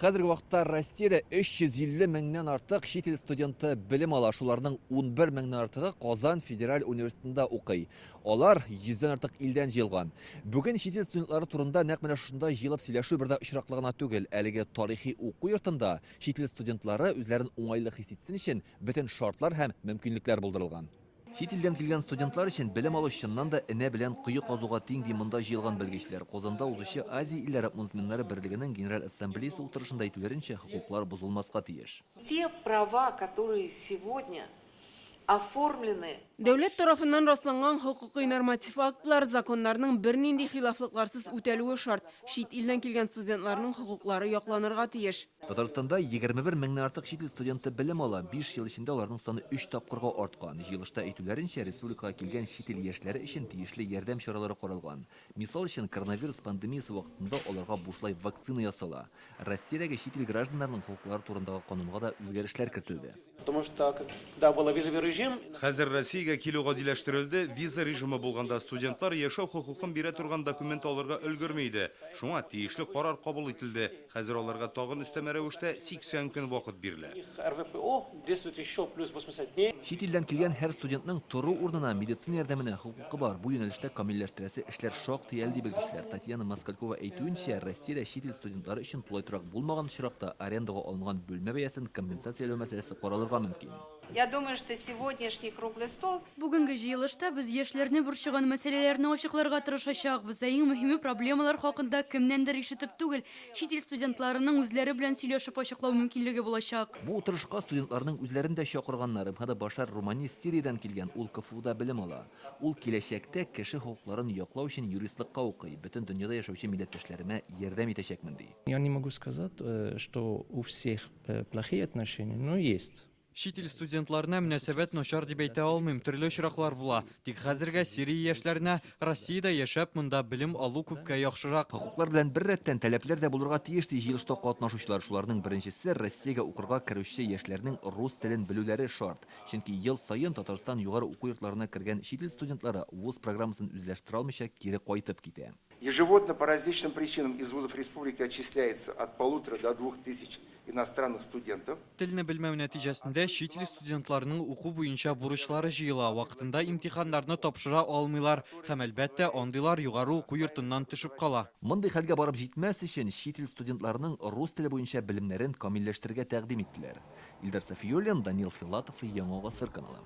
Хәзерге вакытта Россиядә 350 меңнән артык чит ил студенты белем ала. Шуларның 11 меңнән артыгы Казан федераль университетында укый. Алар 100дән артык илдән җыелган. Бүген чит ил студентлары турында нәкъ менә шунда җыелып сөйләшү бердә очраклы гына түгел. Әлеге тарихи уку йортында чит ил студентлары үзләрен уңайлы хис итсен өчен бөтен шартлар һәм мөмкинлекләр булдырылган. Чит илдән килгән студентлар өчен белем алу чыннан да энә белән кое казуга тиң ди монда җыелган белгечләр. Казанда узучы Азия илләре мөселманнары берлегенең генераль ассамблеясы утырышында әйтүләренчә, хокуклар бозылмаска тиеш. Те права, которые сегодня оформлены. Дәүләт тарафыннан расланган хокукый норматив актлар законнарның бернинди хилафлыкларсыз үтәлүе шарт. Чит илдән килгән студентларның хокуклары якланырга тиеш. Татарстанда 21 меңнән артык чит ил студенты белем ала. 5 ел эчендә аларның саны 3 тапкырга арткан. Җыелышта әйтүләренчә, республикага килгән чит ил яшьләре өчен тиешле ярдәм чаралары каралган. Мисал өчен, коронавирус пандемиясе вакытында аларга бушлай вакцина ясала. Россиядәге чит ил гражданнарының хокуклары турындагы канунга да үзгәрешләр кертелде. Потому что когда был визовый режим, Хәзер Россиягә килү гадиләштерелде, виза режимы булганда студентлар яшәү хокукын бирә торган документ алырга өлгерми иде. Шуңа тиешле карар кабул ителде. Хәзер аларга тагын өстәмә рәвештә 80 көн вакыт бирелә. их РВПО действует еще плюс 80 дней. Чит илдән килгән һәр студентның тору урынына медицина ярдәменә хокукы бар. Бу юнәлештә камилләштерәсе эшләр шактый әлди белгечләр. Татьяна Москалькова әйтүенчә, Россиядә чит ил студентлары өчен тулай торак булмаган очракта арендага алынган бүлмә бәясен компенсацияләү мәсьәләсе каралырга мөмкин. Я думаю, что сегодняшний круглый стол Бүгенге җыелышта без яшьләрне борчыган мәсьәләләрне ачыкларга тырышачакбыз. Иң мөһиме проблемалар хакында кемнәндер ишетеп түгел, чит ил студентларының үзләре белән сөйләшеп ачыклау мөмкинлеге булачак. Бу утырышка студентларның үзләрен дә чакырганнар. Хәдә Башар Румани Сириядән килгән, ул КФУда белем ала. Ул киләчәктә кеше хокукларын яклау өчен юристлыкка укый. Бөтен дөньяда яшәүче милләттәшләремә ярдәм итәчәкмен ди. Я не могу сказать, что у всех плохие отношения, но есть. Чит ил студентларына мөнәсәбәт начар дип әйтә алмыйм, төрле очраклар була. Тик хәзергә Сирия яшьләренә Россиядә яшәп монда белем алу күпкә яхшырак. Хокуклар белән бер рәттән таләпләр дә булырга тиеш ди җыелышта катнашучылар. Шуларның беренчесе Россиягә укырга керүче яшьләрнең рус телен белүләре шарт. Чөнки ел саен Татарстан югары уку йортларына кергән чит ил студентлары вуз программасын үзләштерә алмыйча кире кайтып китә. Ежегодно по различным причинам из вузов республики отчисляется от 1500 до 2000 иностранных студентов. Телне белмәү нәтиҗәсендә чит ил студентларының уку буенча бурычлары җыела, вакытында имтиханнарны тапшыра алмыйлар һәм әлбәттә андыйлар югары уку йортыннан төшеп кала. Мондый хәлгә барып җитмәс өчен чит ил студентларының рус теле буенча белемнәрен камилләштерергә тәкъдим иттеләр. Илдар Сафиуллин, Данил Филатов, Яңа Гасыр каналы.